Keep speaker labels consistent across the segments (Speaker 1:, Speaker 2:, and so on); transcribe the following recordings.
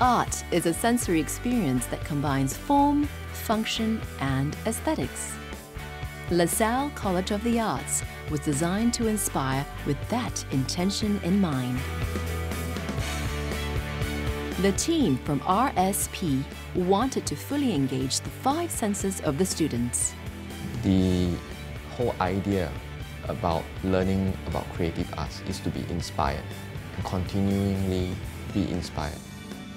Speaker 1: Art is a sensory experience that combines form, function, and aesthetics. LaSalle College of the Arts was designed to inspire with that intention in mind. The team from RSP wanted to fully engage the 5 senses of the students.
Speaker 2: The whole idea about learning about creative arts is to be inspired and continually be inspired.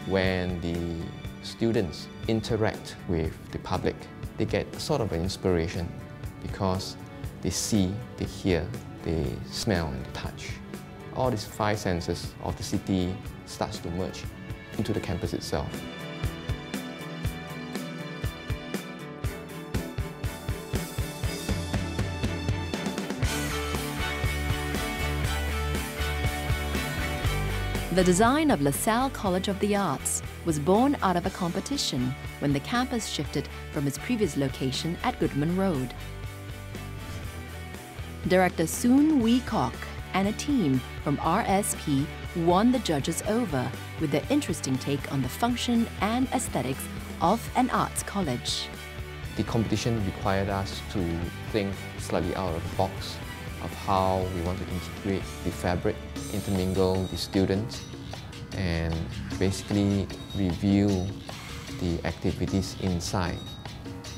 Speaker 2: When the students interact with the public, they get sort of an inspiration because they see, they hear, they smell and they touch. All these 5 senses of the city starts to merge into the campus itself.
Speaker 1: The design of LaSalle College of the Arts was born out of a competition when the campus shifted from its previous location at Goodman Road. Director Soon Wee Kok and a team from RSP won the judges over with their interesting take on the function and aesthetics of an arts college.
Speaker 2: The competition required us to think slightly out of the box of how we want to integrate the fabric, intermingle the students, and basically review the activities inside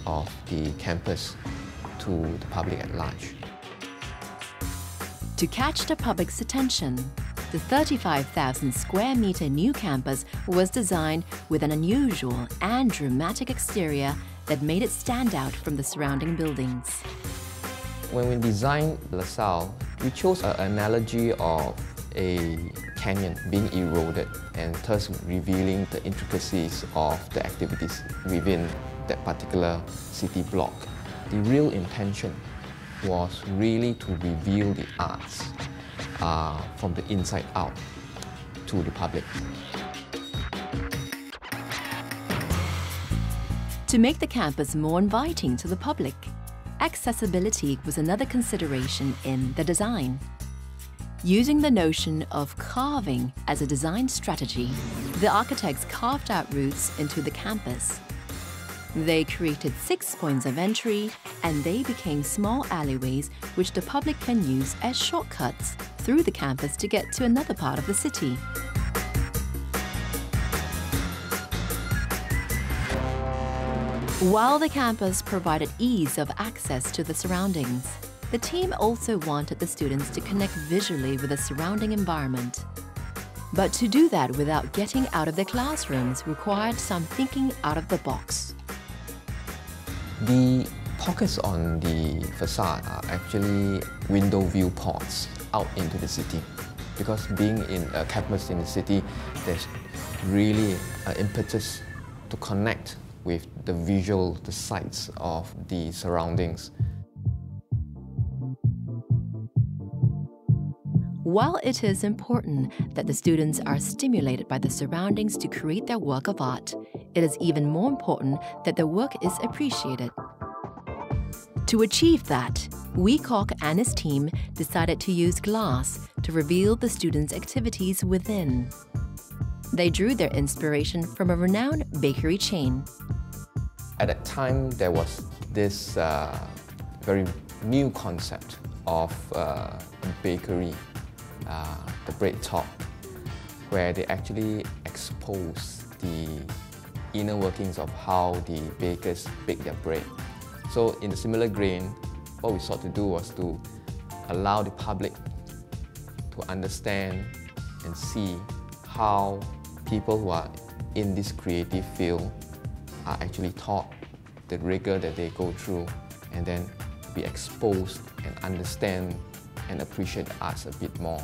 Speaker 2: of the campus to the public at large.
Speaker 1: To catch the public's attention, the 35,000 square meter new campus was designed with an unusual and dramatic exterior that made it stand out from the surrounding buildings.
Speaker 2: When we designed LaSalle, we chose an analogy of a canyon being eroded and thus revealing the intricacies of the activities within that particular city block. The real intention was really to reveal the arts from the inside out to the public.
Speaker 1: To make the campus more inviting to the public, accessibility was another consideration in the design. Using the notion of carving as a design strategy, the architects carved out routes into the campus. They created 6 points of entry, and they became small alleyways which the public can use as shortcuts through the campus to get to another part of the city. While the campus provided ease of access to the surroundings, the team also wanted the students to connect visually with the surrounding environment. But to do that without getting out of their classrooms required some thinking out of the box.
Speaker 2: The pockets on the facade are actually window viewports out into the city. Because being in a campus in the city, there's really an impetus to connect with the visual, the sights of the surroundings.
Speaker 1: While it is important that the students are stimulated by the surroundings to create their work of art, it is even more important that their work is appreciated. To achieve that, Wee Kok and his team decided to use glass to reveal the students' activities within. They drew their inspiration from a renowned bakery chain.
Speaker 2: At that time, there was this very new concept of bakery, the bread top, where they actually expose the inner workings of how the bakers bake their bread. So in the similar grain, what we sought to do was to allow the public to understand and see how people who are in this creative field are actually taught the rigor that they go through, and then be exposed and understand and appreciate the arts a bit more.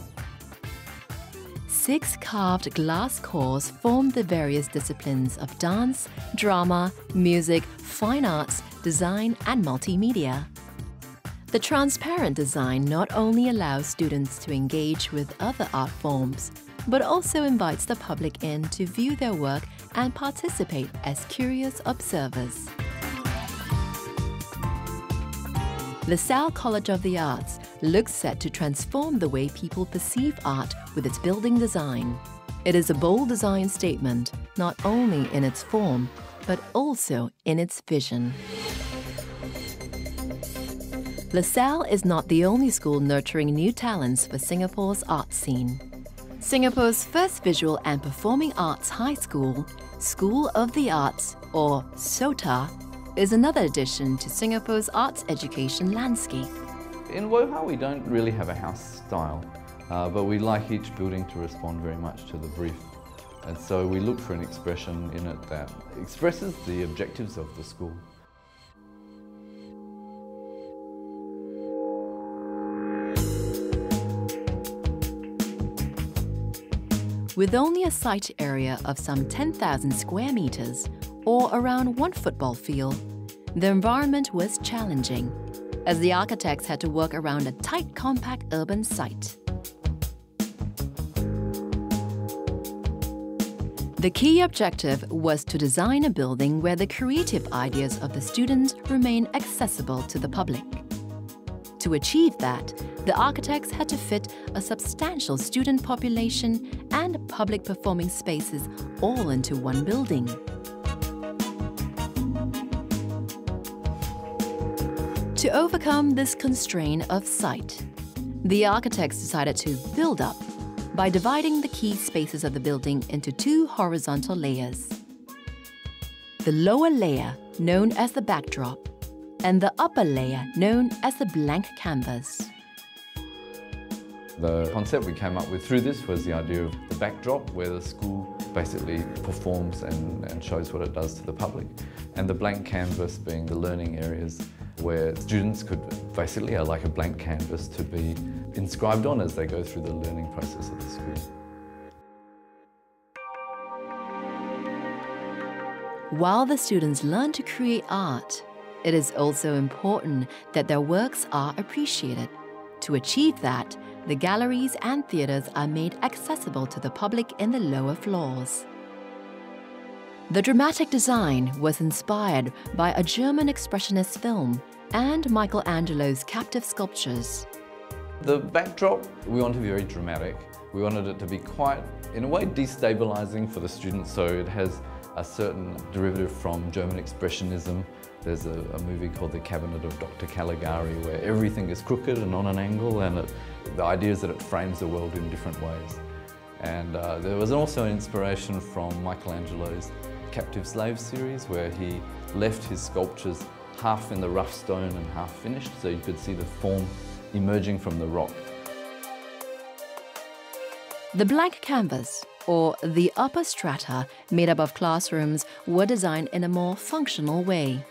Speaker 1: 6 carved glass cores formed the various disciplines of dance, drama, music, fine arts, design, and multimedia. The transparent design not only allows students to engage with other art forms, but also invites the public in to view their work and participate as curious observers. LaSalle College of the Arts looks set to transform the way people perceive art with its building design. It is a bold design statement, not only in its form, but also in its vision. LaSalle is not the only school nurturing new talents for Singapore's art scene. Singapore's first visual and performing arts high school, School of the Arts, or SOTA, is another addition to Singapore's arts education landscape.
Speaker 3: In Woha, we don't really have a house style, but we like each building to respond very much to the brief. And so we look for an expression in it that expresses the objectives of the school.
Speaker 1: With only a site area of some 10,000 square meters, or around one football field, the environment was challenging, as the architects had to work around a tight, compact urban site. The key objective was to design a building where the creative ideas of the students remain accessible to the public. To achieve that, the architects had to fit a substantial student population and public performing spaces all into one building. To overcome this constraint of site, the architects decided to build up by dividing the key spaces of the building into two horizontal layers. The lower layer, known as the backdrop, and the upper layer, known as the blank canvas.
Speaker 3: The concept we came up with through this was the idea of the backdrop, where the school basically performs and shows what it does to the public, and the blank canvas being the learning areas where students could basically, like a blank canvas, to be inscribed on as they go through the learning process of the school.
Speaker 1: While the students learn to create art, it is also important that their works are appreciated. To achieve that, the galleries and theatres are made accessible to the public in the lower floors. The dramatic design was inspired by a German expressionist film and Michelangelo's captive sculptures.
Speaker 3: The backdrop, we wanted to be very dramatic. We wanted it to be quite, in a way, destabilizing for the students, so it has a certain derivative from German expressionism. There's a movie called The Cabinet of Dr. Caligari where everything is crooked and on an angle, and the idea is that it frames the world in different ways. And there was also an inspiration from Michelangelo's Captive Slave series, where he left his sculptures half in the rough stone and half finished, so you could see the form emerging from the rock.
Speaker 1: The blank canvas, or the upper strata made up of classrooms, were designed in a more functional way.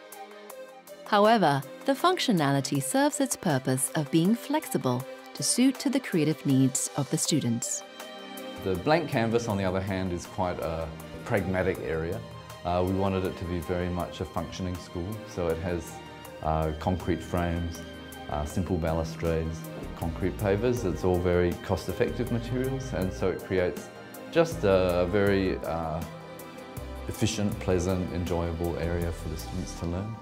Speaker 1: However, the functionality serves its purpose of being flexible to suit to the creative needs of the students.
Speaker 3: The blank canvas, on the other hand, is quite a pragmatic area. We wanted it to be very much a functioning school, so it has concrete frames, simple balustrades, concrete pavers. It's all very cost-effective materials, and so it creates just a very efficient, pleasant, enjoyable area for the students to learn.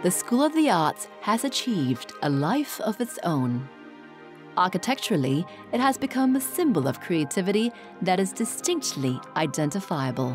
Speaker 1: The School of the Arts has achieved a life of its own. Architecturally, it has become a symbol of creativity that is distinctly identifiable.